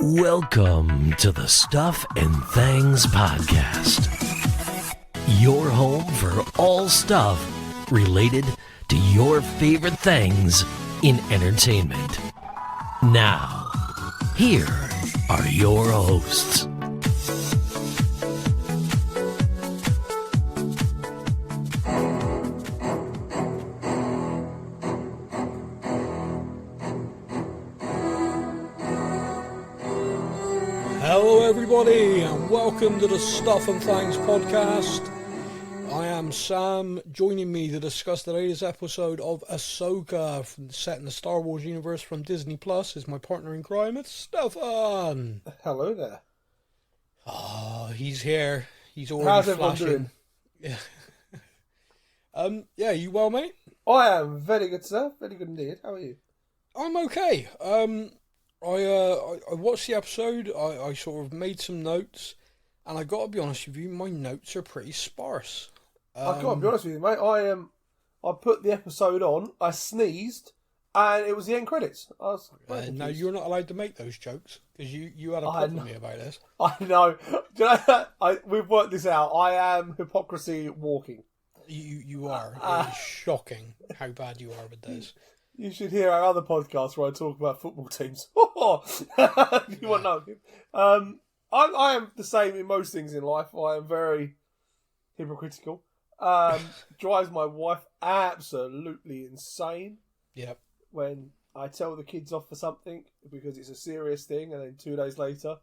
Welcome to the Stuff and Things Podcast. Your home for all stuff related to your favorite things in entertainment. Now, here are your hosts. Hello everybody and welcome to the Stuff and Things Podcast. I am Sam. Joining me to discuss the latest episode of Ahsoka, set in the Star Wars universe from Disney Plus, is my partner in crime, it's Stefan. Hello there. Oh, he's here. He's already How's everyone flashing. doing? Yeah, you well, mate? I am very good, sir. Very good indeed. How are you? I'm okay. I watched the episode, I sort of made some notes, and I gotta be honest with you, my notes are pretty sparse. I can't be honest with you, mate. I put the episode on, I sneezed, and it was the end credits. I was Now you're not allowed to make those jokes, because you had a problem with me about this. I know. Do you know. We've worked this out. I am hypocrisy walking. You are. It's shocking how bad you are with this. You should hear our other podcast where I talk about football teams. You won't know. I am the same in most things in life. I am very hypocritical. Drives my wife absolutely insane. Yep. When I tell the kids off for something because it's a serious thing, and then 2 days later,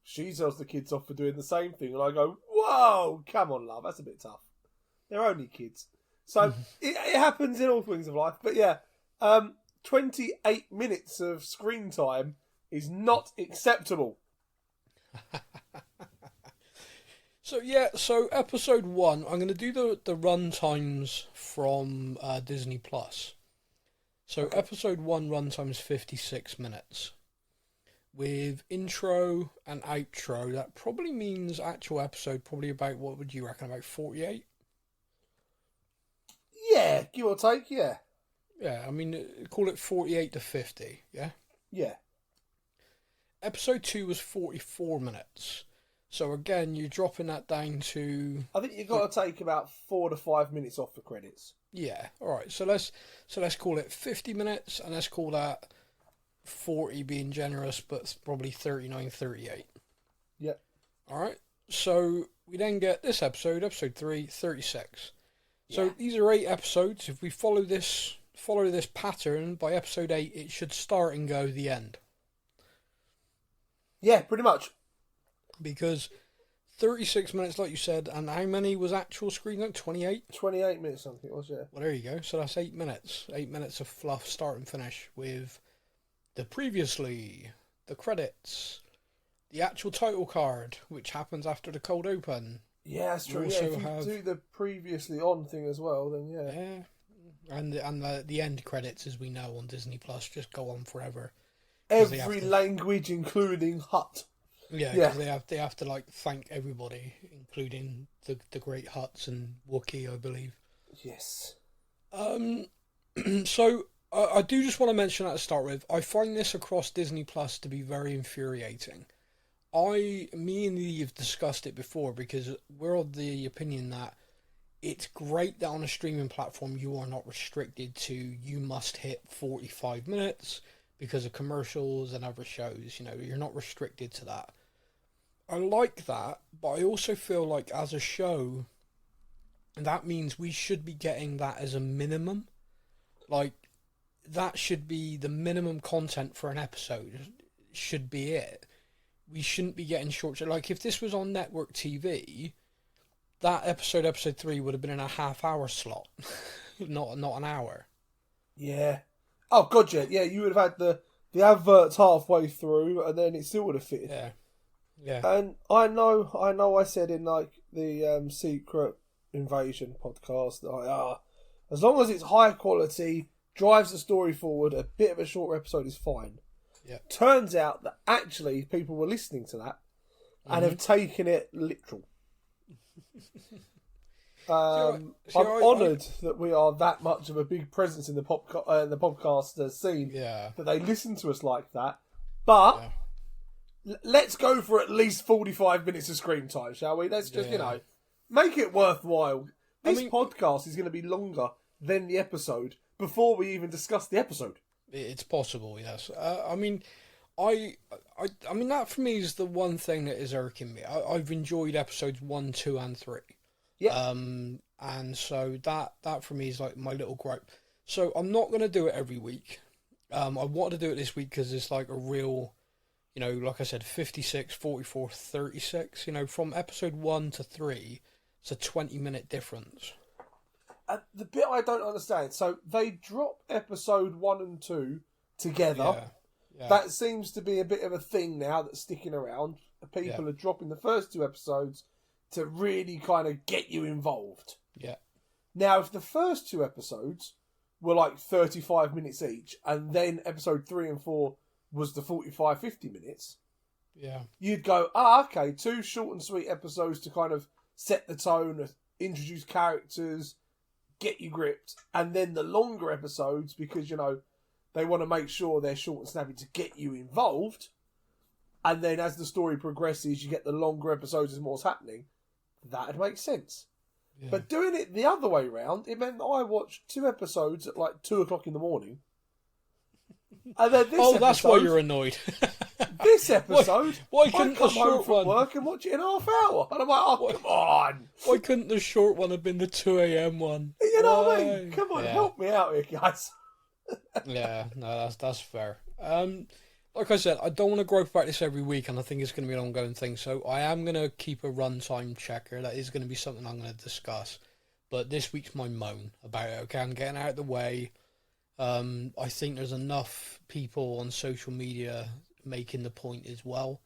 she tells the kids off for doing the same thing, and I go, "Whoa, come on, love, that's a bit tough. They're only kids." So it happens in all things of life. But yeah. 28 minutes of screen time is not acceptable. So episode 1, I'm going to do the run times from Disney Plus. So okay. Episode 1 run time is 56 minutes. With intro and outro, that probably means actual episode probably about, what would you reckon, about 48? Yeah, give or take, yeah. Yeah, I mean, call it 48 to 50, yeah? Yeah. Episode 2 was 44 minutes. So again, you're dropping that down to... I think you've got to take about 4 to 5 minutes off the credits. Yeah, alright. So let's call it 50 minutes, and let's call that 40 being generous, but probably 39, 38. Yeah. Alright, so we then get this episode 3, 36. So these are 8 episodes. If we follow this pattern, by episode 8 it should start and go the end. Yeah, pretty much. Because 36 minutes, like you said, and how many was actual screen time? 28? 28 minutes, I think it was, yeah. Well, there you go. So that's 8 minutes. 8 minutes of fluff, start and finish, with the previously, the credits, the actual title card, which happens after the cold open. Yeah, that's true. Yeah, if you do the previously on thing as well, then yeah. Yeah. And the end credits, as we know on Disney Plus, just go on forever. Every language, including Hut. Yeah, because they have to like thank everybody, including the great Hutts and Wookiee, I believe. Yes. So I do just want to mention that to start with. I find this across Disney Plus to be very infuriating. Me and Lee have discussed it before, because we're of the opinion that it's great that on a streaming platform you are not restricted to, you must hit 45 minutes because of commercials and other shows. You know, you're not restricted to that. I like that, but I also feel like as a show, that means we should be getting that as a minimum. Like, that should be the minimum content for an episode, should be it. We shouldn't be getting short. Like, if this was on network TV, that episode 3, would have been in a half-hour slot, not an hour. Yeah. Oh, God, yeah. Yeah, you would have had the adverts halfway through, and then it still would have fitted. Yeah. Yeah. And I know I said in, like, the Secret Invasion podcast, that as long as it's high quality, drives the story forward, a bit of a shorter episode is fine. Yeah. Turns out that actually people were listening to that and have taken it literal. I'm honoured that we are that much of a big presence in the podcast scene. Yeah. That they listen to us like that. But let's go for at least 45 minutes of screen time, shall we? Let's just, make it worthwhile. This podcast is going to be longer than the episode before we even discuss the episode. It's possible, yes. I mean, that for me is the one thing that is irking me. I've enjoyed episodes 1, 2, and 3. Yeah. And so that for me is like my little gripe. So I'm not going to do it every week. I want to do it this week because it's like a real, like I said, 56, 44, 36. From episode 1 to 3, it's a 20-minute difference. The bit I don't understand, so they drop episode 1 and 2 together. Yeah. That seems to be a bit of a thing now that's sticking around. People are dropping the first 2 episodes to really kind of get you involved. Yeah. Now, if the first 2 episodes were like 35 minutes each, and then episode 3 and 4 was the 45, 50 minutes, you'd go, okay, 2 short and sweet episodes to kind of set the tone, introduce characters, get you gripped, and then the longer episodes, because, they want to make sure they're short and snappy to get you involved, and then as the story progresses, you get the longer episodes as more's happening. That'd make sense. Yeah. But doing it the other way round, it meant that I watched 2 episodes at like 2 o'clock in the morning. And then this that's why you're annoyed. This episode, why couldn't I come the short home from one work and watch it in half hour? And I'm like, come on. Why couldn't the short one have been the 2 a.m. one? You know what I mean? Come on, help me out here, guys. No, that's fair. Like I said, I don't want to gripe about this every week, and I think it's going to be an ongoing thing. So I am going to keep a runtime checker. That is going to be something I'm going to discuss. But this week's my moan about it. Okay, I'm getting out of the way. I think there's enough people on social media making the point as well.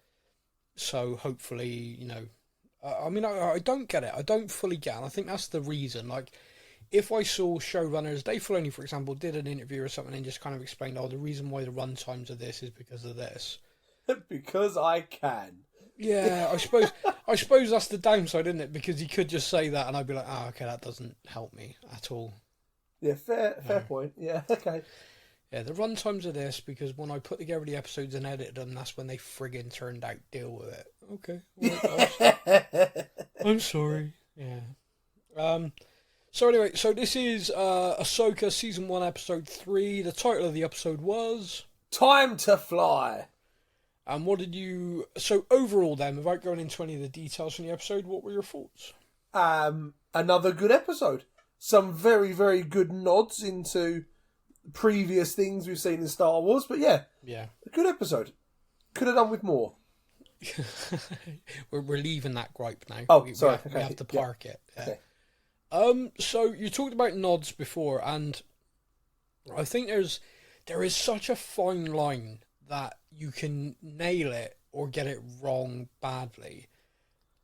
So hopefully, I don't get it. I don't fully get it. And I think that's the reason. Like, if I saw showrunners, Dave Filoni, for example, did an interview or something and just kind of explained, the reason why the run times of this is because of this. Because I can. Yeah, I suppose that's the downside, isn't it? Because he could just say that and I'd be like, okay, that doesn't help me at all. Yeah, fair point. Yeah, okay. Yeah, the run times of this, because when I put together the episodes and edited them, that's when they friggin' turned out. Deal with it. Okay. I'm sorry. Yeah. So anyway, this is Ahsoka Season 1, Episode 3. The title of the episode was... Time to Fly. And what did you... So overall then, without going into any of the details from the episode, what were your thoughts? Another good episode. Some very, very good nods into previous things we've seen in Star Wars. But yeah, a good episode. Could have done with more. we're leaving that gripe now. Oh, sorry. We have to park it. Yeah. Okay. So you talked about nods before, and I think there is such a fine line that you can nail it or get it wrong badly.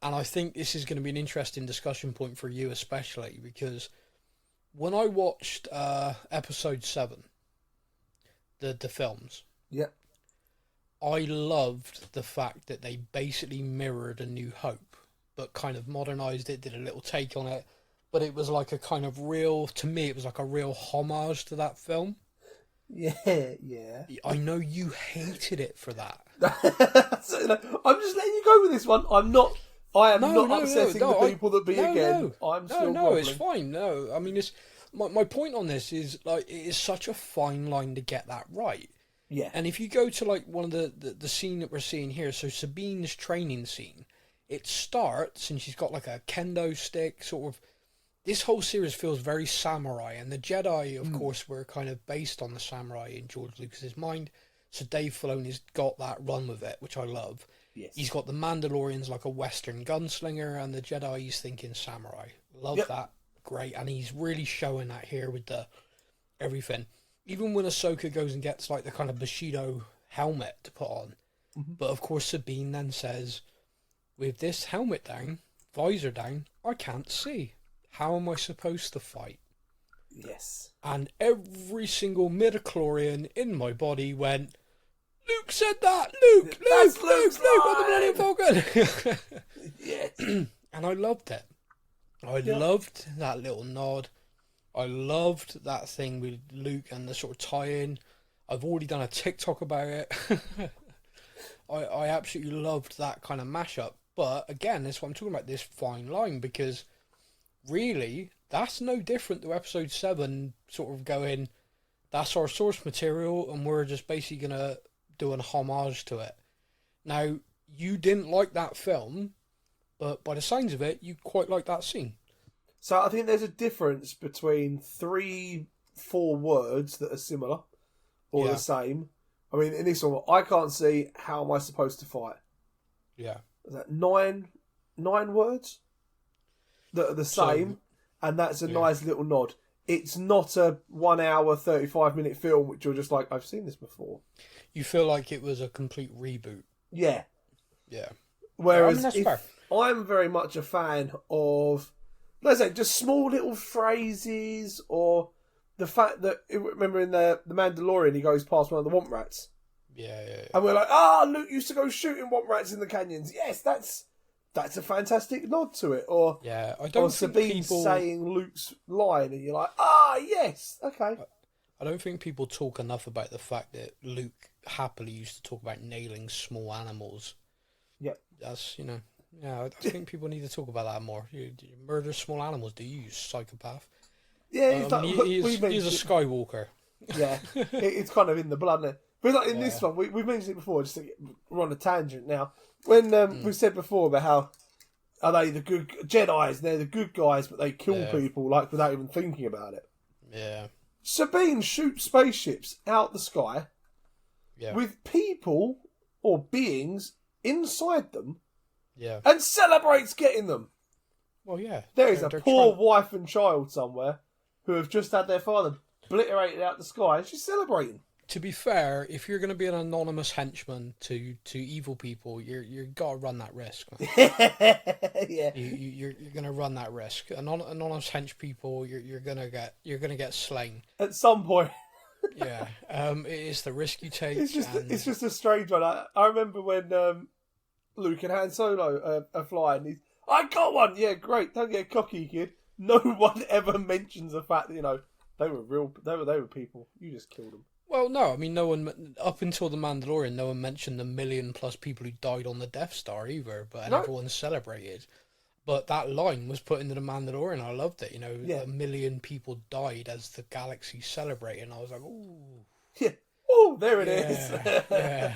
And I think this is going to be an interesting discussion point for you especially, because when I watched episode 7, the films, I loved the fact that they basically mirrored A New Hope, but kind of modernized it, did a little take on it. But it was like a kind of real, to me, it was like a real homage to that film. Yeah. I know you hated it for that. I'm just letting you go with this one. I am not upsetting the people that be again. I'm still wobbling. It's fine. No, I mean, it's my point on this is, like, it is such a fine line to get that right. Yeah. And if you go to, like, one of the scene that we're seeing here, so Sabine's training scene, it starts and she's got like a kendo stick, sort of. This whole series feels very samurai, and the Jedi, of course, were kind of based on the samurai in George Lucas's mind. So Dave Filoni's got that run with it, which I love. Yes. He's got the Mandalorians like a Western gunslinger, and the Jedi he's thinking samurai. Love that. Great. And he's really showing that here with the everything. Even when Ahsoka goes and gets like the kind of Bushido helmet to put on. Mm-hmm. But of course Sabine then says, with this helmet down, visor down, I can't see. How am I supposed to fight? Yes. And every single midichlorian in my body went, Luke said that! Luke, on the Millennium Falcon! Yes. And I loved it. I loved that little nod. I loved that thing with Luke and the sort of tie-in. I've already done a TikTok about it. I absolutely loved that kind of mashup. But again, that's what I'm talking about, this fine line, because really, that's no different to episode 7 sort of going, that's our source material and we're just basically going to do an homage to it. Now, you didn't like that film, but by the signs of it, you quite like that scene. So I think there's a difference between 3-4 words that are similar or the same. I mean, in this one, I can't see how am I supposed to fight. Yeah. Is that 9 words that are the same? And that's a nice little nod. It's not a 1 hour, 35-minute film, which you're just like, I've seen this before. You feel like it was a complete reboot. Yeah. Yeah. Whereas fair. I'm very much a fan of, let's say, just small little phrases, or the fact that, remember in the Mandalorian, he goes past one of the Womp Rats. Yeah. And we're like, Luke used to go shooting Womp Rats in the canyons. Yes, that's a fantastic nod to it. Or yeah, I don't think Sabine people saying Luke's line, and you're like, yes, okay. I don't think people talk enough about the fact that Luke happily used to talk about nailing small animals. Yep. That's, I think people need to talk about that more. You murder small animals, do you psychopath? Yeah, he's a Skywalker. Yeah, it's kind of in the blood now. But like in this one, we've mentioned it before, just we're on a tangent now. When we said before about how are they the good Jedis, they're the good guys, but they kill people like without even thinking about it. Yeah. Sabine shoots spaceships out the sky with people or beings inside them and celebrates getting them. Well, yeah. There is a poor wife and child somewhere who have just had their father obliterated out the sky, and she's celebrating. To be fair, if you're going to be an anonymous henchman to evil people, you're got to run that risk, man. Yeah, you're going to run that risk. Anonymous hench people, you're going to get slain at some point. Yeah, it is the risk you take. It's just a strange one. I remember when Luke and Han Solo are flying. I got one. Yeah, great. Don't get cocky, kid. No one ever mentions the fact that they were real. They were people. You just killed them. Well, no, I mean, no one, up until The Mandalorian, no one mentioned the 1 million+ people who died on the Death Star either, everyone celebrated. But that line was put into The Mandalorian, I loved it, 1 million people died as the galaxy celebrated, and I was like, ooh. Yeah. Oh, there it is. Yeah.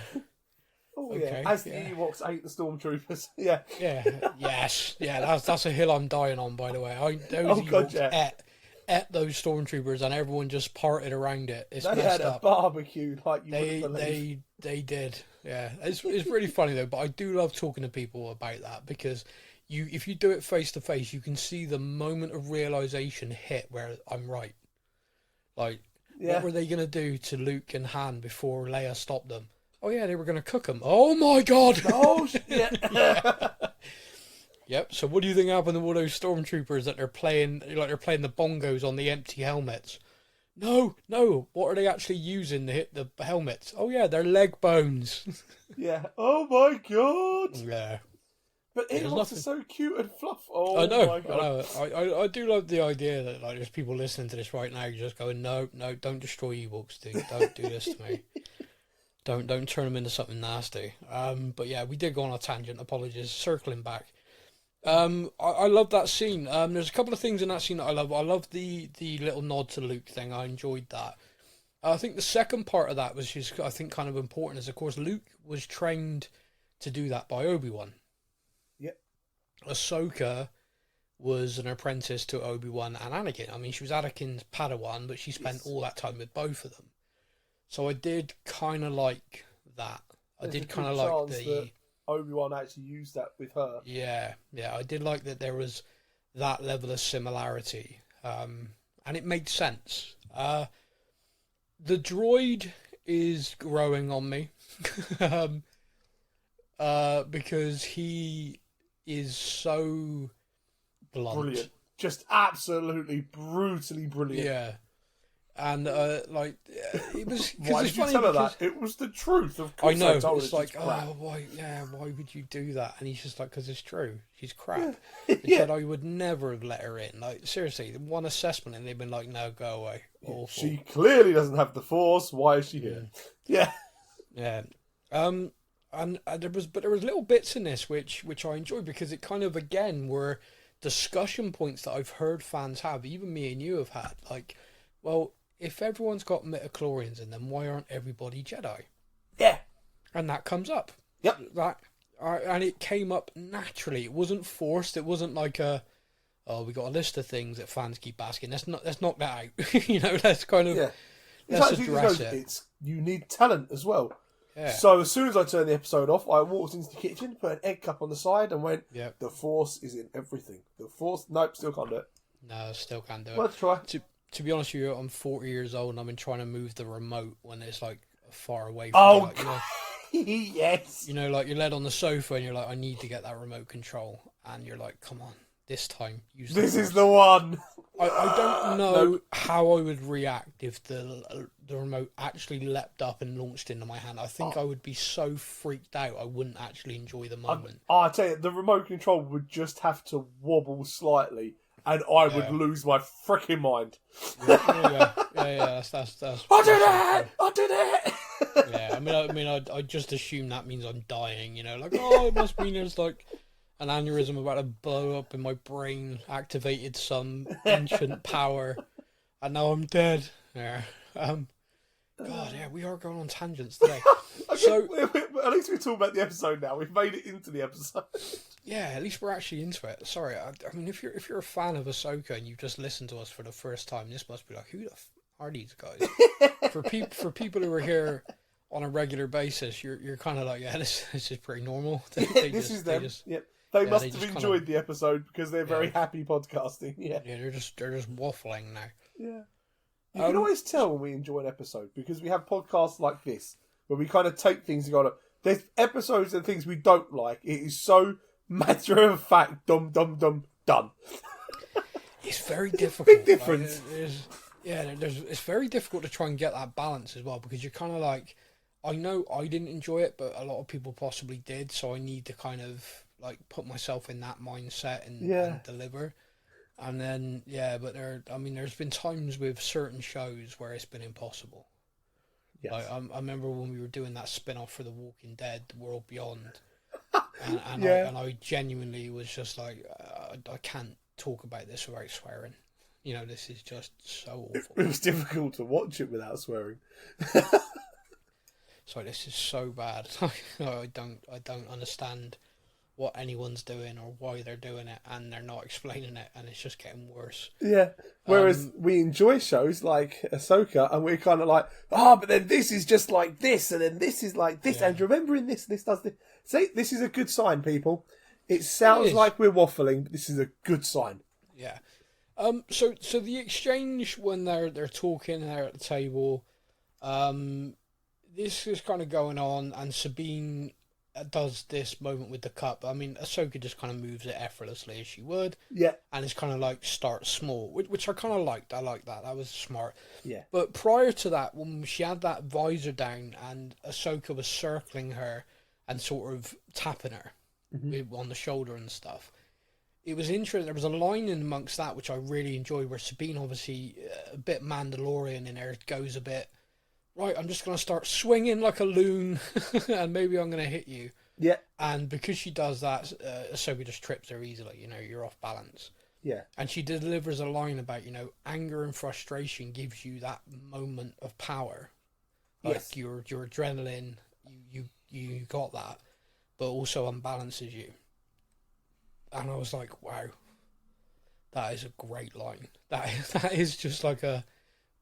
Oh, okay, as the Ewoks ate the Stormtroopers. Yeah. Yeah, yes. Yeah, that's a hill I'm dying on, by the way. Those Ewoks ate those Stormtroopers, and everyone just parted around it. It's they had a barbecue like you wouldn't believe. They did. Yeah, it's really funny though. But I do love talking to people about that, because if you do it face to face, you can see the moment of realization hit where I'm right. Like, what were they gonna do to Luke and Han before Leia stopped them? Oh yeah, they were gonna cook them. Oh my god! Oh shit! Yep. So what do you think happened to all those stormtroopers that they're playing the bongos on the empty helmets? No. What are they actually using to hit the helmets? Oh yeah, they're leg bones. Yeah. Oh my god. Yeah. But Ewoks are so cute and fluff. Oh I know. My god. I know. I do love the idea that there's people listening to this right now just going, no, don't destroy Ewoks, dude. Don't do this to me. Don't turn them into something nasty. But yeah, we did go on a tangent. Apologies. Circling back. I love that scene. There's a couple of things in that scene that I love. I love the little nod to Luke thing. I enjoyed that. I think the second part of that was just, I think, kind of important, is of course Luke was trained to do that by Obi-Wan. Yep. Ahsoka was an apprentice to Obi-Wan and Anakin. I mean, she was Anakin's Padawan, but she spent all that time with both of them. So I did kind of like that. I did kind of like the... Obi-Wan actually used that with her. Yeah, I did like that there was that level of similarity, and it made sense. The droid is growing on me, because he is so blunt. Brilliant. Just absolutely brutally brilliant. Yeah. And it was. Why did you tell her that? It was the truth. Of course, I know. It's like, why? Yeah, why would you do that? And he's just like, because it's true. She's crap. Yeah. He said I would never have let her in. Like, seriously, one assessment, and they've been like, no, go away. Awful. She clearly doesn't have the Force. Why is she here? Yeah. Yeah. and there was little bits in this which I enjoyed, because it kind of again were discussion points that I've heard fans have, even me and you have had. Like, well, if everyone's got midichlorians in them, why aren't everybody Jedi? Yeah. And that comes up. Yep. And it came up naturally. It wasn't forced. It wasn't like we got a list of things that fans keep asking. Let's knock that out. Let's kind of let's address it. You need talent as well. Yeah. So as soon as I turned the episode off, I walked into the kitchen, put an egg cup on the side, and went, The Force is in everything. The Force, nope, still can't do it. No, still can't do it. Let's try. To be honest with you, I'm 40 years old and I've been trying to move the remote when it's like far away from me. Like, yes. Like you're led on the sofa and you're like, I need to get that remote control. And you're like, come on, this time. This is the one. I don't know how I would react if the remote actually leapt up and launched into my hand. I think I would be so freaked out I wouldn't actually enjoy the moment. I tell you, the remote control would just have to wobble slightly, and I would lose my freaking mind. Yeah. That's I did it. Yeah, I mean, I just assume that means I'm dying. Like, it must mean there's like an aneurysm about to blow up in my brain, activated some ancient power, and now I'm dead. Yeah. God, yeah, we are going on tangents today. So at least we're talking about the episode now. We've made it into the episode. Yeah, at least we're actually into it. Sorry, I mean, if you're a fan of Ahsoka and you've just listened to us for the first time, this must be like, who the are these guys? For people who are here on a regular basis, you're kind of like, this is pretty normal. This is them. They must have enjoyed the episode because they're very happy podcasting. Yeah, they're just waffling now. Yeah, you can always tell when we enjoy an episode because we have podcasts like this where we kind of take things and go, there's episodes and things we don't like. It is so matter of fact, done. It's very difficult. Big difference. It's very difficult to try and get that balance as well, because you're kind of like, I know I didn't enjoy it, but a lot of people possibly did, so I need to kind of like put myself in that mindset and deliver. And then but there's been times with certain shows where it's been impossible. Yes. Like, I remember when we were doing that spin-off for The Walking Dead, The World Beyond, and I genuinely was just like, I can't talk about this without swearing. This is just so awful. It was difficult to watch it without swearing. So this is so bad. I don't understand what anyone's doing or why they're doing it, and they're not explaining it, and it's just getting worse. Yeah. Whereas we enjoy shows like Ahsoka, and we're kind of like, but then this is just like this, and then this is like this, and remembering this does this. See, this is a good sign, people. It sounds like we're waffling, but this is a good sign. Yeah. So the exchange when they're talking there at the table, this is kind of going on, and Sabine does this moment with the cup. I mean, Ahsoka just kind of moves it effortlessly as she would. Yeah. And it's kind of like start small, which I kind of liked. I liked that. That was smart. Yeah. But prior to that, when she had that visor down and Ahsoka was circling her and sort of tapping her on the shoulder and stuff, it was interesting. There was a line in amongst that which I really enjoyed, where Sabine, obviously a bit Mandalorian in her, goes a bit, right, I'm just going to start swinging like a loon and maybe I'm going to hit you. Yeah. And because she does that, Ahsoka just trips her easily. You're off balance. Yeah. And she delivers a line about, anger and frustration gives you that moment of power. Like your adrenaline, you got that, but also unbalances you. And I was like, wow, that is a great line. That is just like a...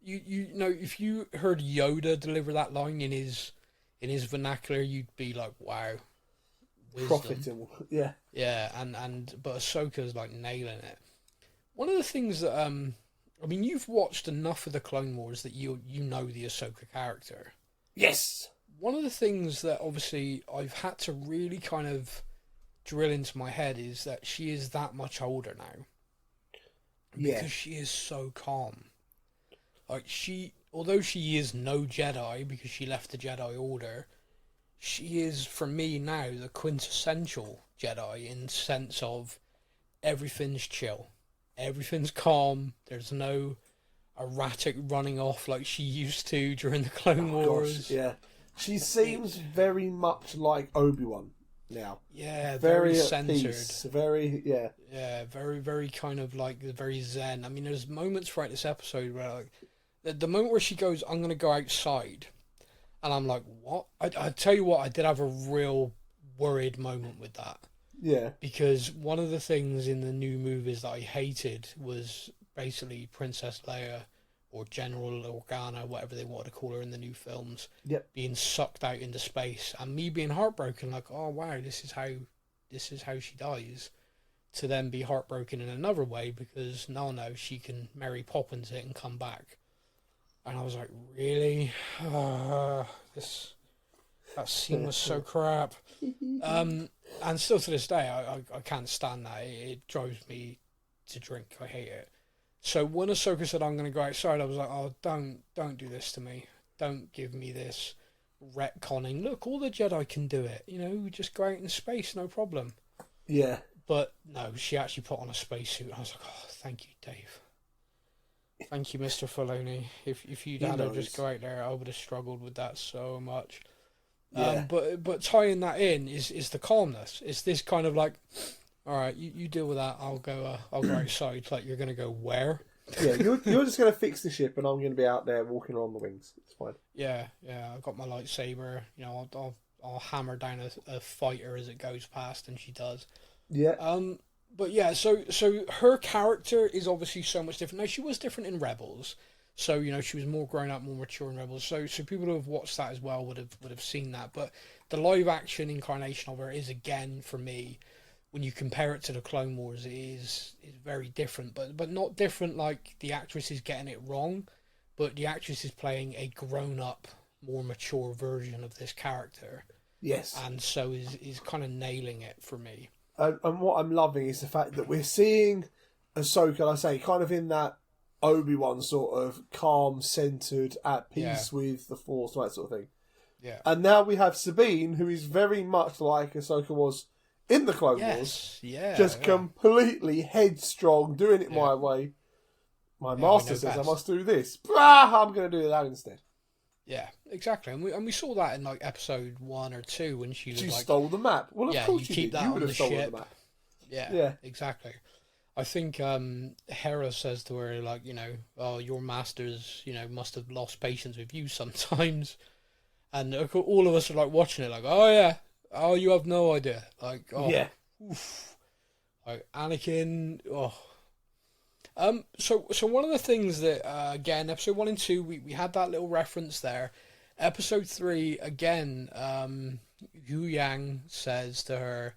You know, if you heard Yoda deliver that line in his vernacular, you'd be like, wow, wisdom. Profitable, yeah. Yeah, but Ahsoka's like nailing it. One of the things that I mean, you've watched enough of the Clone Wars that you know the Ahsoka character. Yes. One of the things that obviously I've had to really kind of drill into my head is that she is that much older now. Because she is so calm. Like, although she is no Jedi because she left the Jedi Order, she is, for me now, the quintessential Jedi in the sense of everything's chill. Everything's calm. There's no erratic running off like she used to during the Clone Wars. Gosh, yeah. She seems very much like Obi-Wan now. Yeah, Very centered. peace, very, yeah. Yeah, very, very kind of like very zen. I mean, there's moments throughout this episode where like the moment where she goes, "I'm gonna go outside," and I'm like, "What?" I tell you what, I did have a real worried moment with that. Yeah. Because one of the things in the new movies that I hated was basically Princess Leia or General Organa, whatever they wanted to call her in the new films, being sucked out into space, and me being heartbroken, like, oh wow, this is how she dies, to then be heartbroken in another way because no, she can Mary Poppins it and come back, and I was like, really, that scene was so crap, and still to this day, I can't stand that. It drives me to drink. I hate it. So when Ahsoka said, I'm going to go outside, I was like, oh, don't do this to me. Don't give me this retconning. Look, all the Jedi can do it. We just go out in space, no problem. Yeah. But no, she actually put on a spacesuit. I was like, oh, thank you, Dave. Thank you, Mr. Filoni. If you'd had her just go out there, I would have struggled with that so much. Yeah. But tying that in is the calmness. It's this kind of like, all right, you deal with that. I'll go outside. Like, you're going to go where? Yeah, you're just going to fix the ship, and I'm going to be out there walking along the wings. It's fine. Yeah. I've got my lightsaber. I'll hammer down a fighter as it goes past, and she does. Yeah. But yeah, so her character is obviously so much different. Now, she was different in Rebels. So, she was more grown up, more mature in Rebels. So people who have watched that as well would have seen that. But the live action incarnation of her is, again, for me, when you compare it to the Clone Wars, it is very different. But not different like the actress is getting it wrong, but the actress is playing a grown up, more mature version of this character. Yes. And so is kind of nailing it for me. And what I'm loving is the fact that we're seeing Ahsoka, like I say, kind of in that Obi-Wan sort of calm, centered, at peace with the Force, that sort of thing. Yeah. And now we have Sabine, who is very much like Ahsoka was in the Clone Wars. Yeah. Just completely headstrong, doing it my way. My master says I must do this. I'm going to do that instead. Yeah, exactly. And we saw that in like episode 1 or 2 when she was stole the map. Well, of course you keep that you on would the have stolen ship. the map. Yeah, exactly. I think Hera says to her, like, oh, your masters, must have lost patience with you sometimes. And all of us are like watching it like, oh yeah, oh, you have no idea. Like, oh, yeah. Oof. Like Anakin, oh. So one of the things that, again, episode 1 and 2, we had that little reference there. Episode 3, again, Yu Yang says to her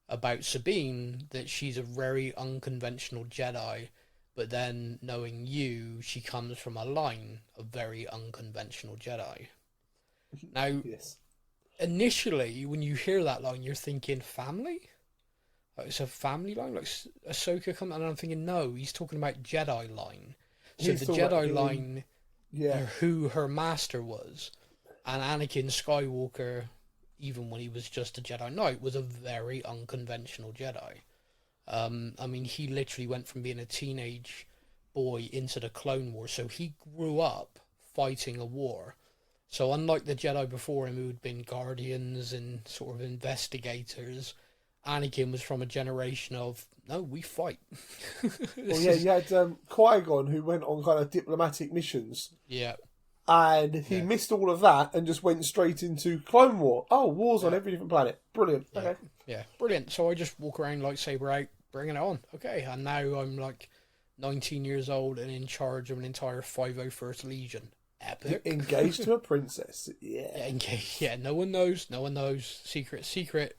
about Sabine that she's a very unconventional Jedi, but then knowing you, she comes from a line of very unconventional Jedi. Now, yes. Initially, when you hear that line, you're thinking family? Like it's a family line? Like Ahsoka comes, and I'm thinking, no, he's talking about Jedi line. So the Jedi line, who her master was, and Anakin Skywalker, even when he was just a Jedi Knight, was a very unconventional Jedi. I mean, he literally went from being a teenage boy into the Clone Wars, so he grew up fighting a war. So unlike the Jedi before him, who had been guardians and sort of investigators, Anakin was from a generation of, no, we fight. Well, yeah, you had Qui-Gon, who went on kind of diplomatic missions. Yeah. And he missed all of that and just went straight into Clone War. Oh, wars on every different planet. Brilliant. Yeah. Okay. Yeah, brilliant. So I just walk around lightsaber out, bringing it on. Okay, and now I'm like 19 years old and in charge of an entire 501st Legion. Epic. Engaged to a princess. Yeah. Yeah, no one knows. Secret.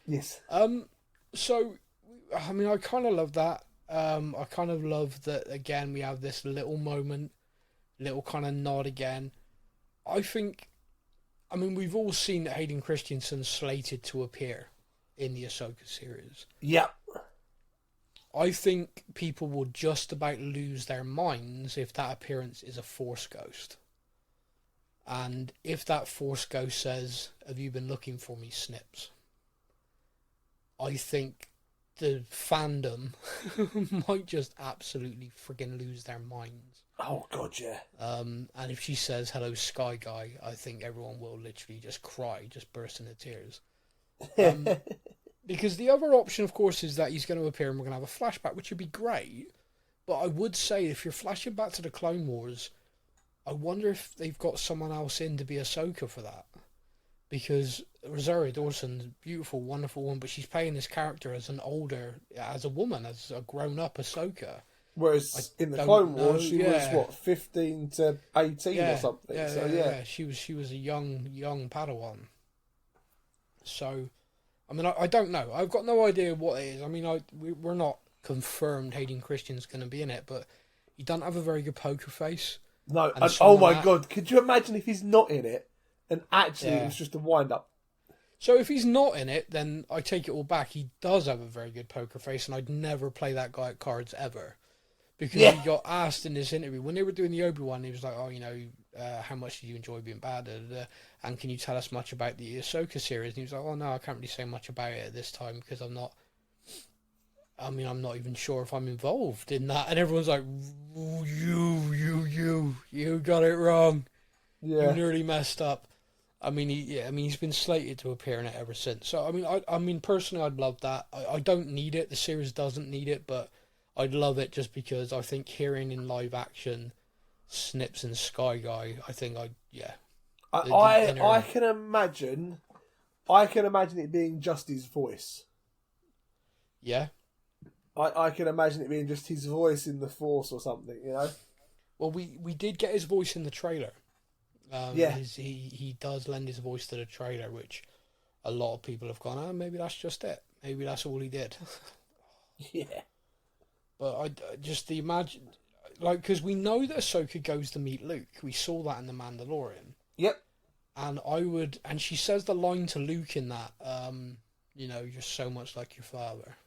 Yes. So, I mean, I kind of love that. I kind of love that, again, we have this little moment, little kind of nod again. I mean, we've all seen that Hayden Christensen's slated to appear in the Ahsoka series. Yep. I think people will just about lose their minds if that appearance is a Force ghost. And if that Force ghost says, have you been looking for me, Snips? I think the fandom might just absolutely friggin' lose their minds. Oh God, yeah. And if she says hello, Sky Guy, I think everyone will literally just cry, just burst into tears. Because the other option, of course, is that he's going to appear and we're going to have a flashback, which would be great. But I would say if you're flashing back to the Clone Wars, I wonder if they've got someone else in to be Ahsoka for that. Because Rosario Dawson's beautiful, wonderful woman, but she's playing this character as a woman, as a grown-up Ahsoka. Whereas in the Clone Wars, she was, what, 15 to 18 or something? Yeah. She was a young Padawan. So, I mean, I don't know. I've got no idea what it is. I mean, we're not confirmed Hayden Christensen's going to be in it, but he doesn't have a very good poker face. No, and oh my God, could you imagine if he's not in it and actually it was just a wind-up? So if he's not in it, then I take it all back. He does have a very good poker face, and I'd never play that guy at cards ever. Because he got asked in this interview, when they were doing the Obi-Wan, he was like, oh, how much did you enjoy being bad? And can you tell us much about the Ahsoka series? And he was like, oh, no, I can't really say much about it at this time because I'm not even sure if I'm involved in that. And everyone's like, you got it wrong. Yeah. You nearly messed up. He's been slated to appear in it ever since. So, I mean, personally, I'd love that. I don't need it. The series doesn't need it, but I'd love it just because I think hearing in live action Snips and Sky Guy, I can imagine it being just his voice. Yeah. I can imagine it being just his voice in the Force or something, you know? Well, we did get his voice in the trailer. He does lend his voice to the trailer, which a lot of people have gone, oh, maybe that's just it. Maybe that's all he did. Yeah. But I just imagine, because we know that Ahsoka goes to meet Luke. We saw that in The Mandalorian. Yep. And she says the line to Luke in that, you're so much like your father.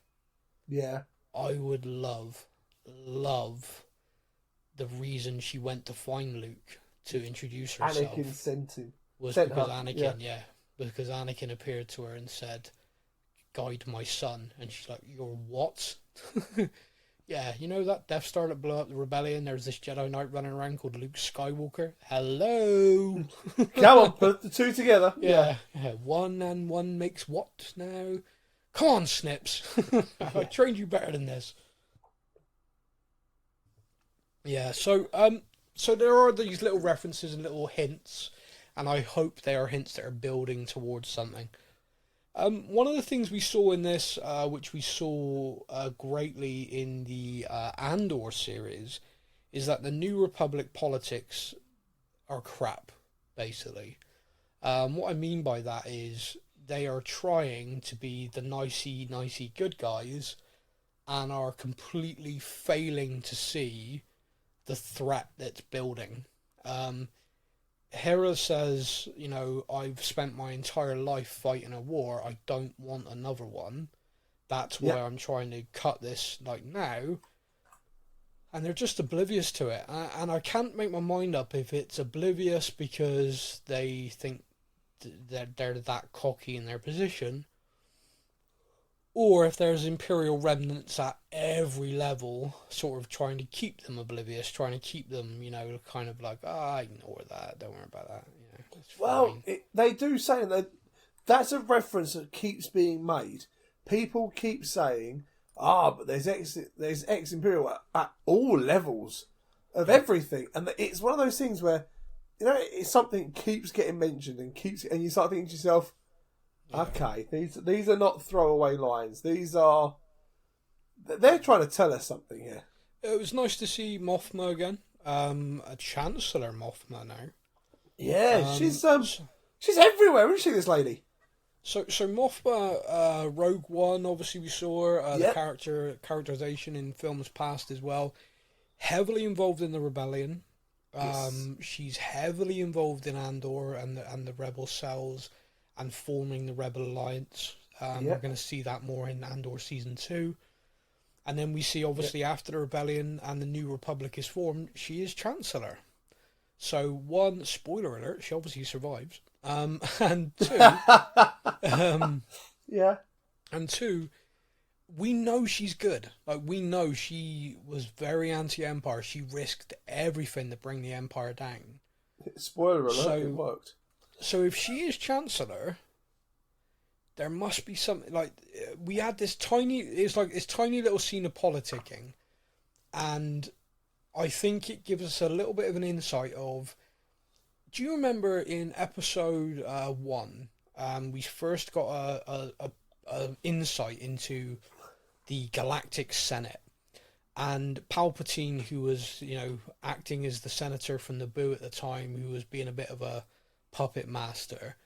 Yeah. I would love the reason she went to find Luke to introduce herself. Anakin sent him. Was because Anakin, because Anakin appeared to her and said, guide my son. And she's like, you're what? Yeah, you know that Death Star that blew up the rebellion? There's this Jedi Knight running around called Luke Skywalker. Hello! Come on, put the two together. Yeah. One and one makes what now? Come on, Snips. I trained you better than this. Yeah, so there are these little references and little hints, and I hope they are hints that are building towards something. One of the things we saw in this, which we saw greatly in the Andor series, is that the New Republic politics are crap, basically. What I mean by that is they are trying to be the nicey good guys and are completely failing to see the threat that's building. Hera says, I've spent my entire life fighting a war. I don't want another one. That's why I'm trying to cut this now. And they're just oblivious to it. And I can't make my mind up if it's oblivious because they think that they're that cocky in their position, or if there's Imperial remnants at every level sort of trying to keep them oblivious, trying to keep them, kind of like, ignore that, don't worry about that. Well, they do say that's a reference that keeps being made. People keep saying, but there's ex-Imperial at all levels of everything. And it's one of those things where, it's something keeps getting mentioned and you start thinking to yourself, okay, these are not throwaway lines. They're trying to tell us something here. It was nice to see Mothma again. A Chancellor Mothma now. Yeah, she's everywhere, isn't she, this lady? So Mothma, Rogue One, obviously we saw her, the characterization in films past as well. Heavily involved in the rebellion. She's heavily involved in Andor and the rebel cells and forming the Rebel Alliance. We're going to see that more in Andor Season 2. And then we see, obviously, after the rebellion and the New Republic is formed, she is Chancellor. So, one, spoiler alert, she obviously survives. And two... And two, we know she's good. Like, we know she was very anti-Empire. She risked everything to bring the Empire down. Spoiler alert, it worked. So if she is Chancellor, there must be something, like, we had this tiny little scene of politicking, and I think it gives us a little bit of an insight of, do you remember in episode 1, we first got a insight into the Galactic Senate, and Palpatine, who was, acting as the senator from Naboo at the time, who was being a bit of a puppet master,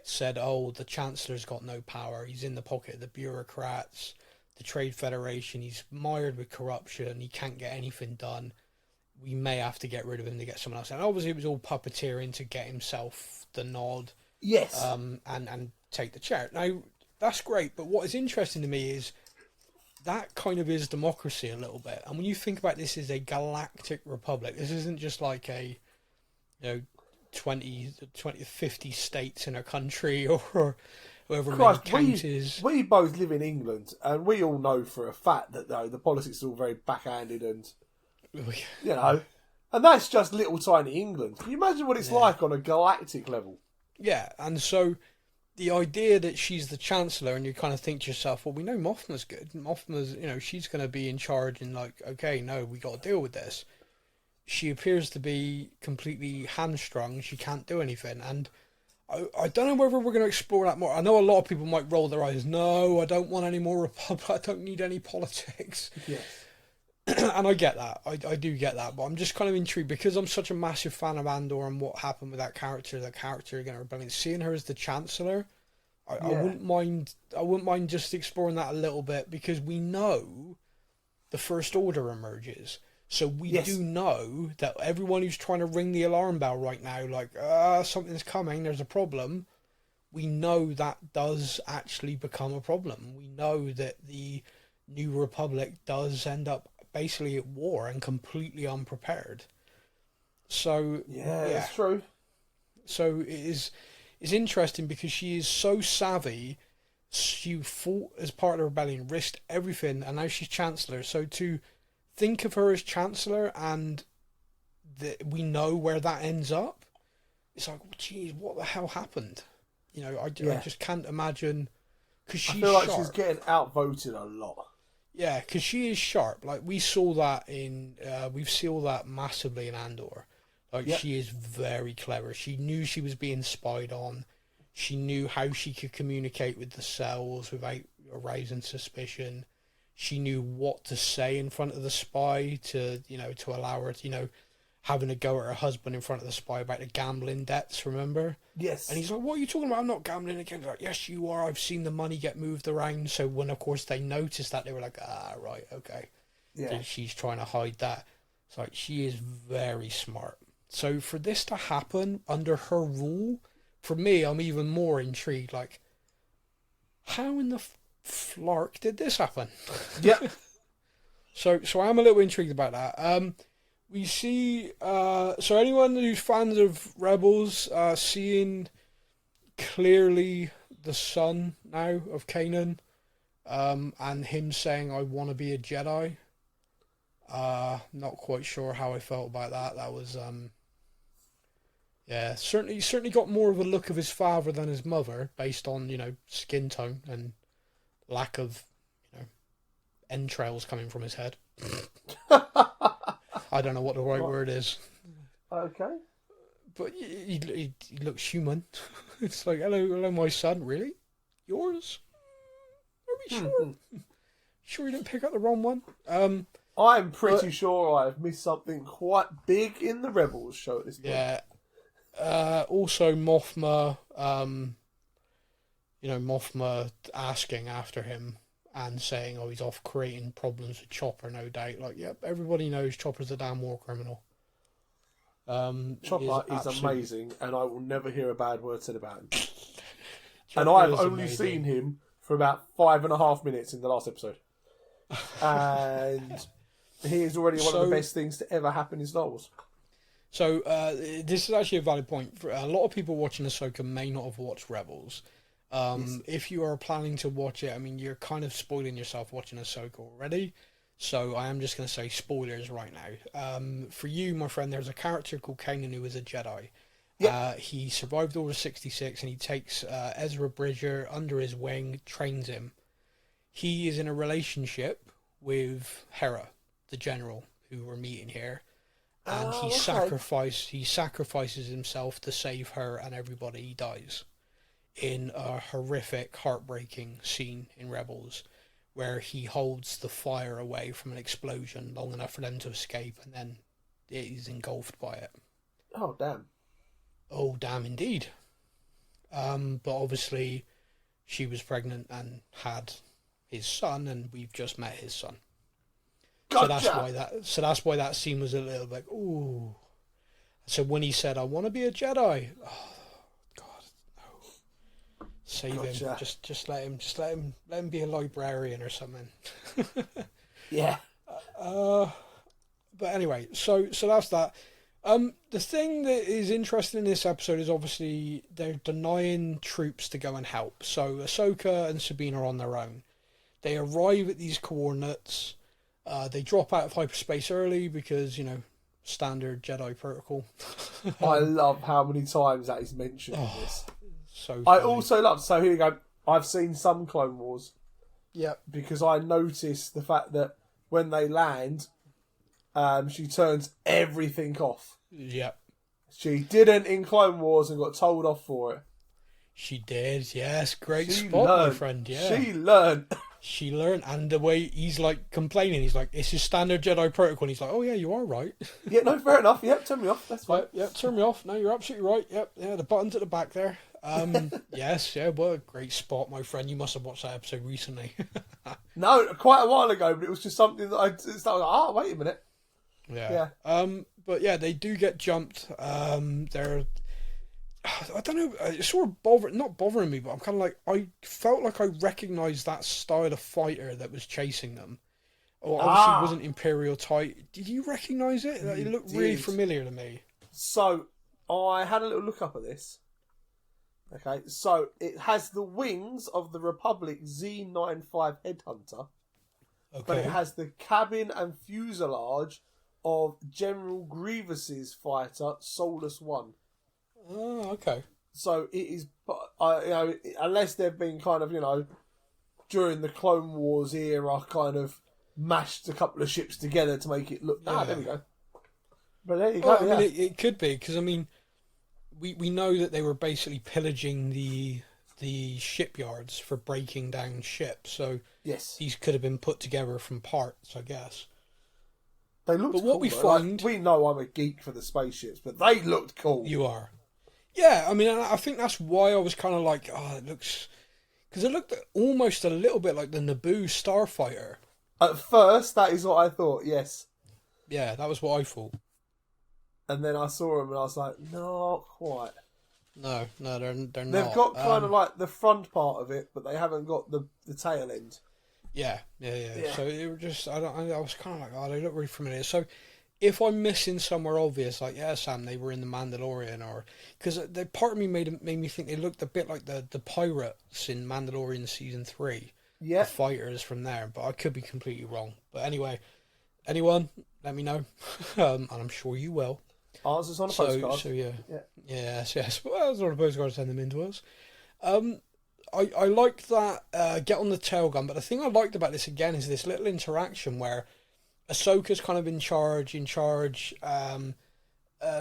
said, oh, the Chancellor's got no power, he's in the pocket of the bureaucrats, the Trade Federation, he's mired with corruption, he can't get anything done, we may have to get rid of him to get someone else. And obviously it was all puppeteering to get himself the nod. Yes. And take the chair. Now, that's great, but what is interesting to me is that kind of is democracy a little bit. And when you think about this as a galactic republic, this isn't just like a, 20, 50 states in a country, or however many counties. We both live in England, and we all know for a fact that the politics are all very backhanded and, and that's just little tiny England. Can you imagine what it's like on a galactic level? Yeah, and so the idea that she's the Chancellor, and you kind of think to yourself, well, we know Mothma's good. Mothma's, she's going to be in charge, and like, okay, no, we got to deal with this. She appears to be completely hamstrung. She can't do anything. And I don't know whether we're going to explore that more. I know a lot of people might roll their eyes. No, I don't want any more Republic. I don't need any politics. Yes. And I get that. I do get that. But I'm just kind of intrigued because I'm such a massive fan of Andor and what happened with that character again, rebellion. Seeing her as the Chancellor, I wouldn't mind. I wouldn't mind just exploring that a little bit, because we know the First Order emerges. So we do know that everyone who's trying to ring the alarm bell right now, like, something's coming, there's a problem, we know that does actually become a problem. We know that the New Republic does end up basically at war and completely unprepared. So yeah, it's true. So it's interesting because she is so savvy. She fought as part of the rebellion, risked everything, and now she's Chancellor. So to think of her as Chancellor and we know where that ends up, it's like, geez, what the hell happened? I just can't imagine, because she's I feel like sharp. She's getting outvoted a lot. Yeah, because she is sharp. Like, we saw that we've seen that massively in Andor. Like, she is very clever. She knew she was being spied on. She knew how she could communicate with the cells without arousing suspicion. She knew what to say in front of the spy to allow her to, having a go at her husband in front of the spy about the gambling debts, remember? Yes. And he's like, what are you talking about? I'm not gambling again. He's like, yes, you are. I've seen the money get moved around. So when, of course, they noticed that, they were like, right, okay. Yeah. And she's trying to hide that. It's like, she is very smart. So for this to happen under her rule, for me, I'm even more intrigued. Like, how in the flark did this happen? Yeah. So I'm a little intrigued about that. We see, so anyone who's fans of Rebels, seeing clearly the son now of Kanan, and him saying, I want to be a Jedi. Not quite sure how I felt about that. That was, certainly got more of a look of his father than his mother, based on, skin tone and lack of, entrails coming from his head. I don't know what the right word is. Okay. But he looks human. It's like, hello, my son. Really? Yours? Are we sure? Sure you didn't pick up the wrong one? I'm pretty sure I've missed something quite big in the Rebels show at this point. Yeah. Also, Mothma, Mothma asking after him and saying, oh, he's off creating problems with Chopper, no doubt. Like, yep, everybody knows Chopper's a damn war criminal. Chopper is amazing, and I will never hear a bad word said about him. And I've only seen him for about 5.5 minutes in the last episode. And he is already one of the best things to ever happen in Star Wars. So, this is actually a valid point. A lot of people watching Ahsoka may not have watched Rebels. Yes. If you are planning to watch it, I mean, you're kind of spoiling yourself watching Ahsoka already. So I am just going to say spoilers right now. For you, my friend, there's a character called Kanan who is a Jedi. Yep. He survived Order 66 and he takes Ezra Bridger under his wing, trains him. He is in a relationship with Hera, the general who we're meeting here. And Oh, he sacrifices himself to save her, and everybody dies in a horrific, heartbreaking scene in Rebels, where he holds the fire away from an explosion long enough for them to escape, and then it is engulfed by it. Oh, damn. Oh, damn, indeed. But obviously, she was pregnant and had his son, and we've just met his son. Gotcha. So that's why that scene was a little bit ooh. So when he said, "I want to be a Jedi," oh God, no. Save him. Just let him be a librarian or something. Yeah. But anyway, so that's that. The thing that is interesting in this episode is obviously they're denying troops to go and help. So Ahsoka and Sabine are on their own. They arrive at these coordinates. They drop out of hyperspace early because, standard Jedi protocol. I love how many times that is mentioned in this. So I funny. also love, so here you go, I've seen some Clone Wars Yep. because I noticed the fact that when they land, she turns everything off. Yep. She didn't in Clone Wars and got told off for it. She did, yes. Great She spot, my learned. friend, yeah. She learned. She learned, and the way he's like complaining, he's like, "It's his standard Jedi protocol." And he's like, "Oh yeah, you are right." Yeah, no, fair enough. Yep, turn me off. That's fine. Yep, turn me off. No, you're absolutely right. Yep, yeah, the button's at the back there. Yes, yeah, what a great spot, my friend. You must have watched that episode recently. No, quite a while ago, but it was just something that I started, wait a minute. Yeah. But yeah, they do get jumped. I don't know, it's sort of not bothering me, but I'm kind of like, I felt like I recognised that style of fighter that was chasing them. Or obviously it wasn't Imperial type. Did you recognise it? It looked really familiar to me. So, I had a little look up at this. Okay, so it has the wings of the Republic Z95 Headhunter, Okay. but it has the cabin and fuselage of General Grievous's fighter Solus 1. Oh, okay. So it is, unless they've been kind of, during the Clone Wars era, kind of mashed a couple of ships together to make it look. There we go. But there you go. I mean, it could be, because I mean, we know that they were basically pillaging the shipyards for breaking down ships. So yes, these could have been put together from parts, I guess. They looked But cool. what we find, we know I'm a geek for the spaceships, but they looked cool. You are. Yeah, I mean, I think that's why I was kind of like, it looks... Because it looked almost a little bit like the Naboo Starfighter. At first, that is what I thought, yes. Yeah, that was what I thought. And then I saw them and I was like, not quite. No, they're not. They've got kind of like the front part of it, but they haven't got the tail end. Yeah. So it was just, I was kind of like, they look really familiar. So if I'm missing somewhere obvious, like, yeah, Sam, they were in the Mandalorian, or because the part of me made me think they looked a bit like the pirates in Mandalorian season 3. Yeah, the fighters from there, but I could be completely wrong. But anyway, anyone, let me know, and I'm sure you will. Answers on a postcard. So yeah. Yes. Well, it's on a postcard. Send them in to us. I like that get on the tail gun, but the thing I liked about this again is this little interaction where Ahsoka's kind of in charge.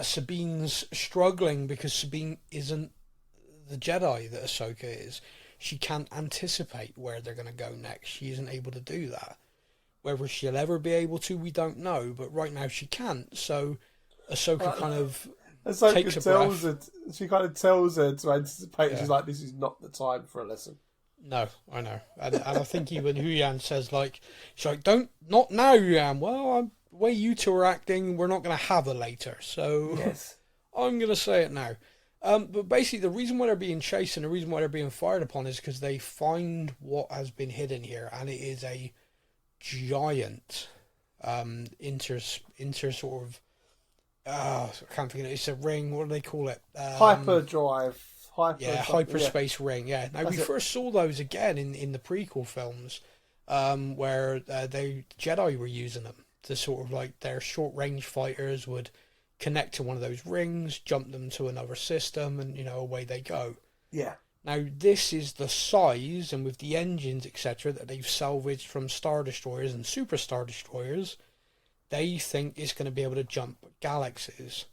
Sabine's struggling because Sabine isn't the Jedi that Ahsoka is. She can't anticipate where they're going to go next. She isn't able to do that. Whether she'll ever be able to, we don't know. But right now she can't. So Ahsoka kind of takes a breath. She kind of tells her to anticipate. Yeah. She's like, this is not the time for a lesson. No, I know. And I think even Huyan says, like, she's like, not now, Huyan. Well, the way you two are acting, we're not going to have her later. So yes. I'm going to say it now. But basically, the reason why they're being chased and the reason why they're being fired upon is because they find what has been hidden here, and it is a giant inter sort of I can't think of it. It's a ring. What do they call it? Hyperdrive. hyperspace ring. Yeah. Now, we first saw those again in the prequel films, where the Jedi were using them to sort of like their short range fighters would connect to one of those rings, jump them to another system, and away they go. Yeah. Now, this is the size, and with the engines, etc., that they've salvaged from Star Destroyers and Super Star Destroyers, they think it's going to be able to jump galaxies.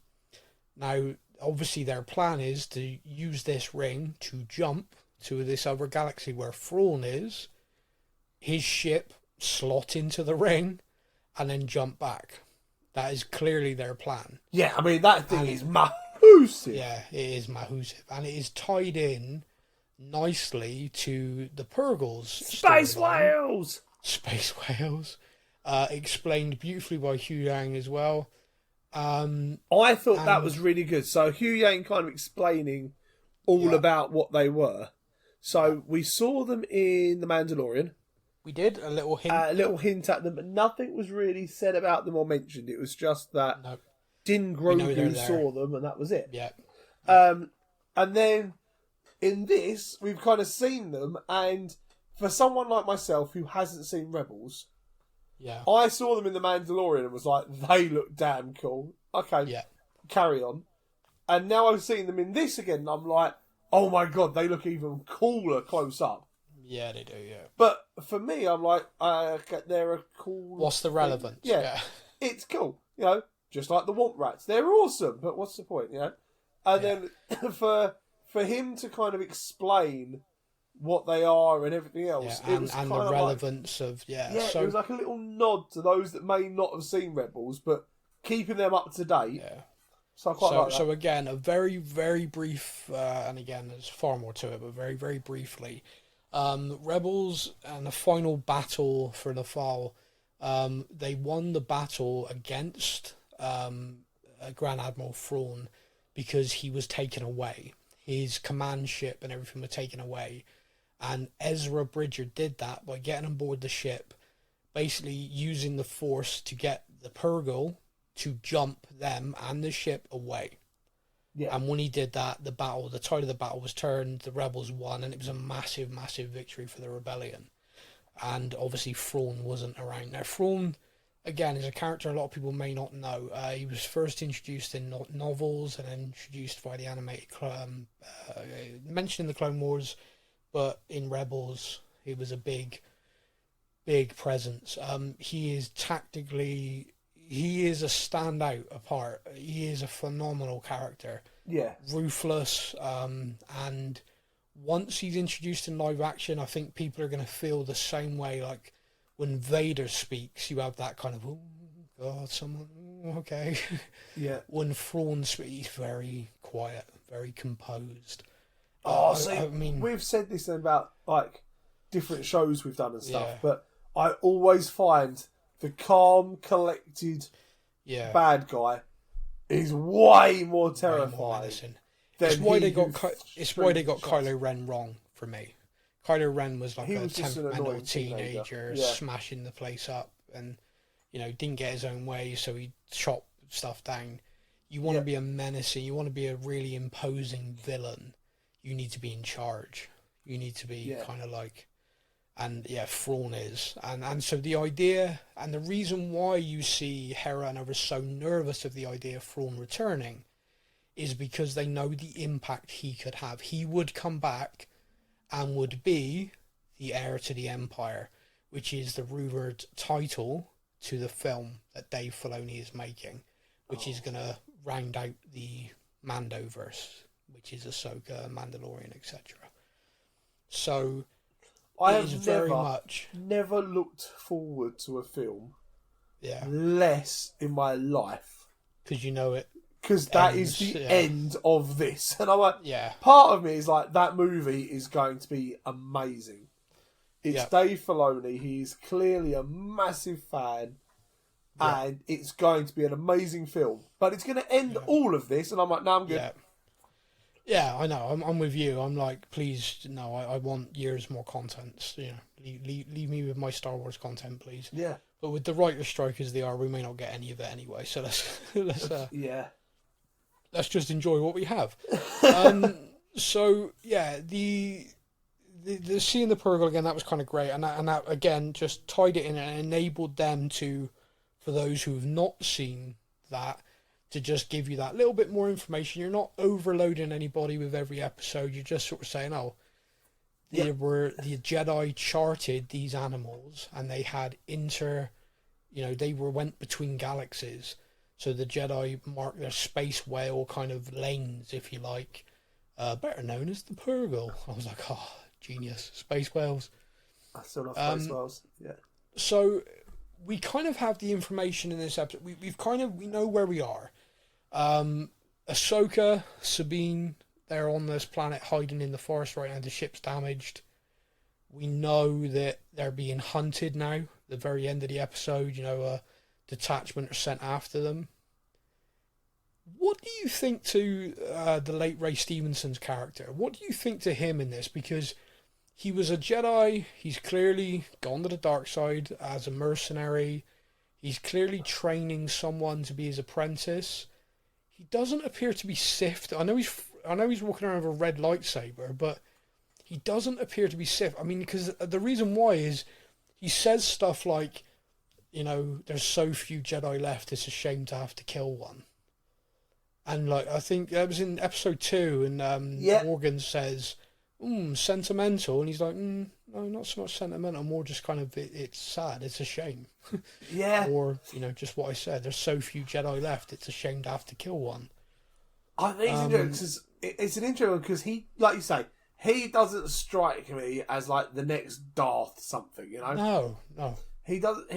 Now, obviously, their plan is to use this ring to jump to this other galaxy where Thrawn is, his ship slot into the ring, and then jump back. That is clearly their plan. Yeah, I mean, that thing is massive. Yeah, it is massive. And it is tied in nicely to the Purgles. Space whales! Space whales. Explained beautifully by Hugh Yang as well. I thought that was really good. So Hugh Yang kind of explaining all about what they were. So we saw them in The Mandalorian. We did a little hint. At them, but nothing was really said about them or mentioned. It was just that Din Grogu saw them, and that was it. Yeah. And then in this, we've kind of seen them, and for someone like myself who hasn't seen Rebels, I saw them in The Mandalorian and was like, they look damn cool. Okay, carry on. And now I've seen them in this again, and I'm like, oh my god, they look even cooler close up. Yeah, they do, yeah. But for me, I'm like, they're a cool... What's the relevance? Yeah. It's cool, just like the Womp Rats. They're awesome, but what's the point, And then for him to kind of explain what they are and everything else, it was and kind the of relevance of so it was like a little nod to those that may not have seen Rebels, but keeping them up to date. Yeah. So I quite like that. So again, a very, very brief, and again, there's far more to it, but very, very briefly, Rebels and the final battle for the fall, they won the battle against Grand Admiral Thrawn because he was taken away. His command ship and everything were taken away. And Ezra Bridger did that by getting on board the ship, basically using the Force to get the Purgle to jump them and the ship away. Yeah. And when he did that, the tide of the battle was turned, the rebels won, and it was a massive, massive victory for the rebellion. And obviously Thrawn wasn't around. Now, Thrawn, again, is a character a lot of people may not know. He was first introduced in novels and then introduced by the animated, mentioned in the Clone Wars, but in Rebels, he was a big, big presence. He is tactically... He is a standout apart. He is a phenomenal character. Yeah. Ruthless. And once he's introduced in live action, I think people are going to feel the same way. Like when Vader speaks, you have that kind of, oh, God, someone, okay. Yeah. When Thrawn speaks, he's very quiet, very composed. I mean, we've said this about like different shows we've done and stuff, but I always find the calm, collected bad guy is way more terrifying. It's why they got Kylo Ren wrong for me. Kylo Ren was like a temperamental teenager smashing the place up, and didn't get his own way, so he chopped stuff down. You want to be a menacing, you want to be a really imposing villain. You need to be in charge. You need to be kind of like. And Thrawn is. And so the idea, and the reason why you see Hera and others so nervous of the idea of Thrawn returning is because they know the impact he could have. He would come back and would be the heir to the Empire, which is the rumoured title to the film that Dave Filoni is making, which is going to round out the Mandoverse, which is Ahsoka, Mandalorian, etc. So... I have never looked forward to a film less in my life. Because you know it. Because that is the end of this. And I'm like, part of me is like, that movie is going to be amazing. It's Dave Filoni. He's clearly a massive fan. And it's going to be an amazing film. But it's going to end all of this. And I'm like, no, I'm good. Yeah, I know. I'm with you. I'm like, please, no. I want years more content. Leave me with my Star Wars content, please. Yeah. But with the writer's strike as they are, we may not get any of it anyway. So let's just enjoy what we have. So yeah, the seeing the Purgle again, that was kind of great, and that again just tied it in and enabled them to, for those who have not seen that, to just give you that little bit more information. You're not overloading anybody with every episode. You're just sort of saying, oh, the Jedi charted these animals, and they had went between galaxies. So the Jedi marked their space whale kind of lanes, if you like, better known as the Purgle. I was like, oh, genius, space whales. I still love space whales. Yeah. So we kind of have the information in this episode. We know where we are. Ahsoka, Sabine, they're on this planet hiding in the forest right now. The ship's damaged. We know that they're being hunted now. The very end of the episode, a detachment are sent after them. What do you think to the late Ray Stevenson's character? What do you think to him in this? Because he was a Jedi. He's clearly gone to the dark side as a mercenary. He's clearly training someone to be his apprentice. He doesn't appear to be Sith. I know he's walking around with a red lightsaber, but he doesn't appear to be Sith. I mean, because the reason why is he says stuff like, there's so few Jedi left, it's a shame to have to kill one. And I think that was in episode 2, and Morgan says, sentimental, and he's like, no, not so much sentimental, more just kind of, it's sad, it's a shame. Yeah. Or, just what I said, there's so few Jedi left, it's a shame to have to kill one. I think it's interesting because it's an interesting one because he, like you say, he doesn't strike me as like the next Darth something, No. He doesn't.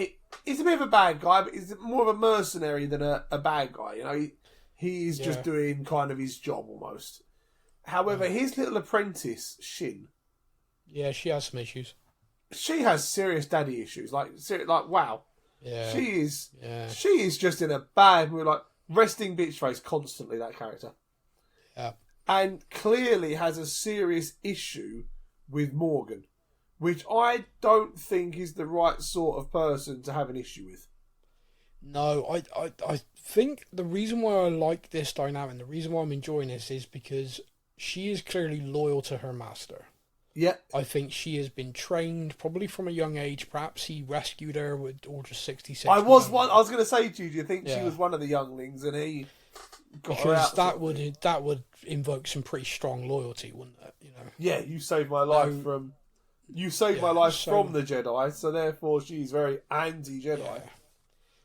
He's a bit of a bad guy, but he's more of a mercenary than a bad guy. He's just doing kind of his job almost. However, his little apprentice Shin, yeah, she has some issues. She has serious daddy issues. Like wow, yeah, she is just in a bad mood. Like resting bitch face constantly. That character, yeah, and clearly has a serious issue with Morgan, which I don't think is the right sort of person to have an issue with. No, I think the reason why I like this dynamic, the reason why I'm enjoying this, is because she is clearly loyal to her master. Yeah. I think she has been trained, probably from a young age. Perhaps he rescued her with Order 66. I was going to say to you, do you think she was one of the younglings and he got her out? Because that would invoke some pretty strong loyalty, wouldn't it? Yeah, you saved my life from the Jedi, so therefore she's very anti-Jedi. Yeah.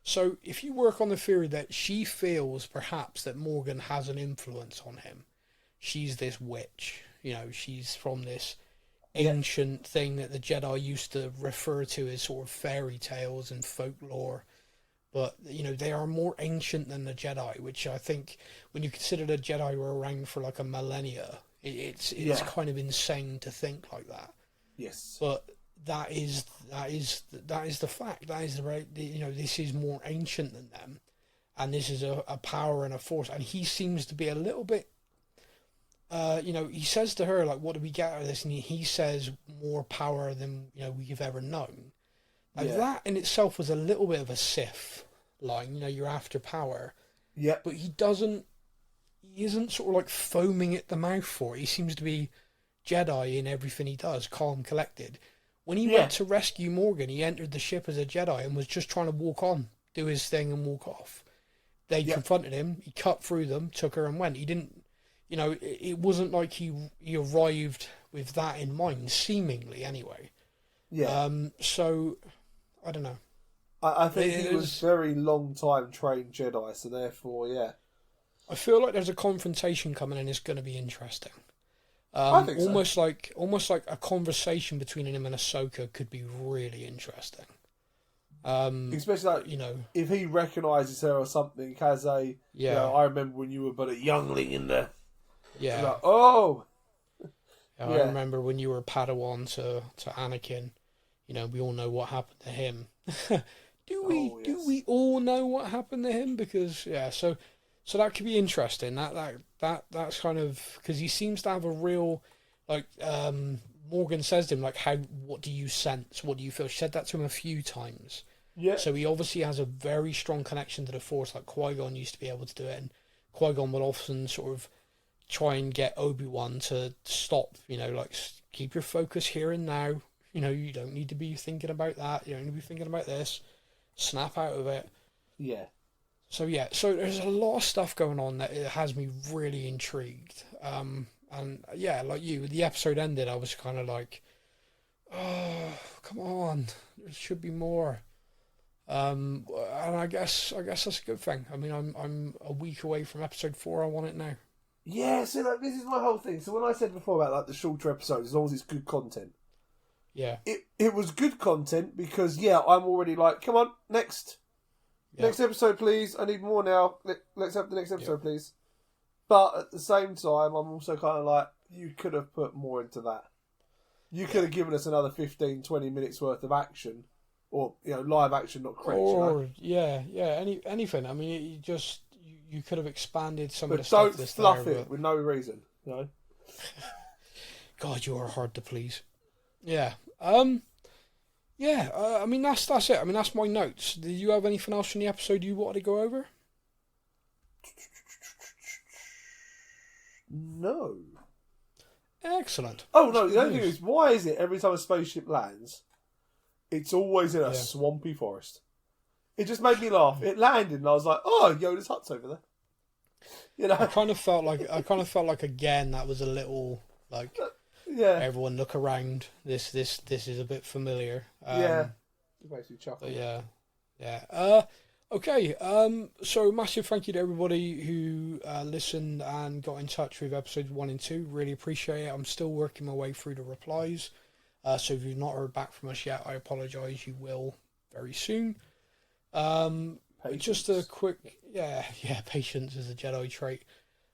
So if you work on the theory that she feels perhaps that Morgan has an influence on him, she's this witch, she's from this ancient thing that the Jedi used to refer to as sort of fairy tales and folklore, but they are more ancient than the Jedi, which I think when you consider the Jedi were around for like a millennia, it's kind of insane to think like that. Yes, but that is the fact. That is this is more ancient than them, and this is a power and a force. And he seems to be a little bit, he says to her, like, what do we get out of this? And he says more power than we've ever known. And that in itself was a little bit of a Sith line. You're after power. Yeah. But he isn't sort of like foaming at the mouth for it. He seems to be Jedi in everything he does, calm, collected. When he went to rescue Morgan, he entered the ship as a Jedi and was just trying to walk on, do his thing and walk off. They confronted him, he cut through them, took her and went. He didn't, it wasn't like he arrived with that in mind, seemingly anyway. Yeah. So, I don't know. I think he was very long time trained Jedi, so therefore, yeah. I feel like there's a confrontation coming and it's going to be interesting. I think almost like a conversation between him and Ahsoka could be really interesting. Especially if he recognises her or something, has a I remember when you were but a youngling in there. Yeah. Like, oh. I remember when you were Padawan to Anakin. We all know what happened to him. Do we all know what happened to him? Because so that could be interesting. That's kind of because he seems to have a real Morgan says to him what do you sense? What do you feel? She said that to him a few times. Yeah. So he obviously has a very strong connection to the Force, like Qui-Gon used to be able to do it, and Qui-Gon would often sort of try and get Obi-Wan to stop, keep your focus here and now. You don't need to be thinking about that. You don't need to be thinking about this. Snap out of it. Yeah. So there's a lot of stuff going on that it has me really intrigued. And yeah, like you, the episode ended, I was kind of like, oh, come on, there should be more. And I guess that's a good thing. I mean, I'm a week away from episode 4. I want it now. Yeah, so like, this is my whole thing. So when I said before about like the shorter episodes, as long as it's good content. Yeah. It was good content because, yeah, I'm already like, come on, next. Yeah. Next episode, please. I need more now. Let's have the next episode, please. But at the same time, I'm also kind of like, you could have put more into that. You could have given us another 15, 20 minutes worth of action. Or, live action, not cringe. Or, anything. I mean, you could have expanded some but of the stuff. But don't fluff it with no reason, God, you are hard to please. Yeah. I mean, that's it. I mean, that's my notes. Did you have anything else from the episode you wanted to go over? No. Excellent. Oh, no, the only thing is, why is it every time a spaceship lands, it's always in a swampy forest? It just made me laugh. It landed and I was like, oh, Yoda's hut's over there. I kind of felt like again, that was a little, like... Yeah. Everyone look around. This is a bit familiar. It makes me chuckle. Yeah. Okay. So massive thank you to everybody who listened and got in touch with episodes 1 and 2. Really appreciate it. I'm still working my way through the replies. So if you've not heard back from us yet, I apologise. You will very soon. Just a quick, patience is a Jedi trait.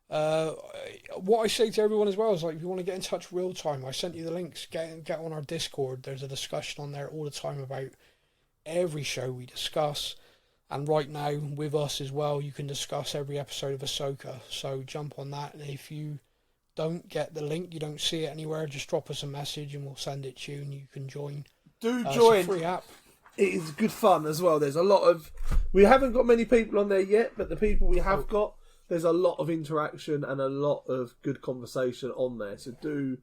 What I say to everyone as well is, like, if you want to get in touch real time, I sent you the links. Get on our Discord. There's a discussion on there all the time about every show we discuss, and right now with us as well, you can discuss every episode of Ahsoka. So jump on that, and if you don't get the link, you don't see it anywhere, just drop us a message and we'll send it to you, and you can join. Join. It's a free app. It is good fun as well. There's a lot of... We haven't got many people on there yet, but the people we have got, there's a lot of interaction and a lot of good conversation on there. So do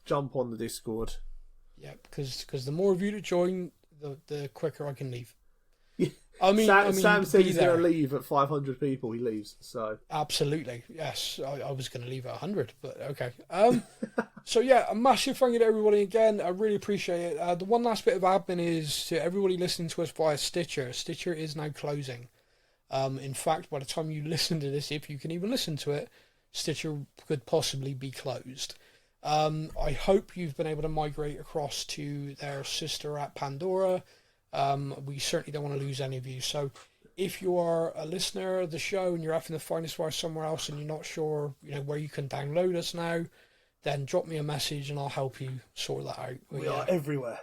jump on the Discord. Yeah, because the more of you that join, the quicker I can leave. Yeah. I mean, Sam said he's going to leave at 500 people. He leaves, so absolutely, yes. I was going to leave at 100, but okay. So yeah, a massive thank you to everybody again. I really appreciate it. The one last bit of admin is to everybody listening to us via Stitcher. Stitcher is now closing. In fact, by the time you listen to this, if you can even listen to it, Stitcher could possibly be closed. I hope you've been able to migrate across to their sister app, Pandora. We certainly don't want to lose any of you. So if you are a listener of the show and you're having to find us via somewhere else and you're not sure, where you can download us now, then drop me a message and I'll help you sort that out. We are everywhere.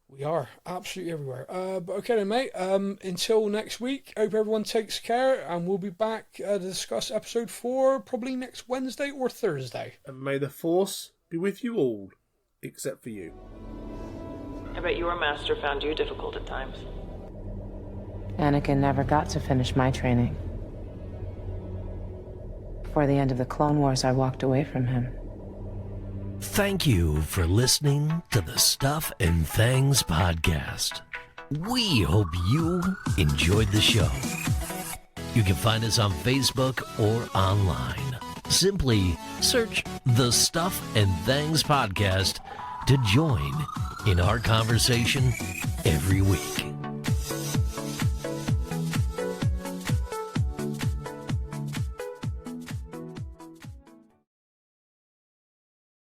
We are absolutely everywhere. But okay then, mate. Until next week, hope everyone takes care, and we'll be back to discuss episode 4 probably next Wednesday or Thursday. And may the Force be with you all, except for you. I bet your master found you difficult at times. Anakin never got to finish my training. Before the end of the Clone Wars, I walked away from him. Thank you for listening to the Stuff and Things podcast. We hope you enjoyed the show. You can find us on Facebook or online. Simply search the Stuff and Things podcast to join in our conversation every week.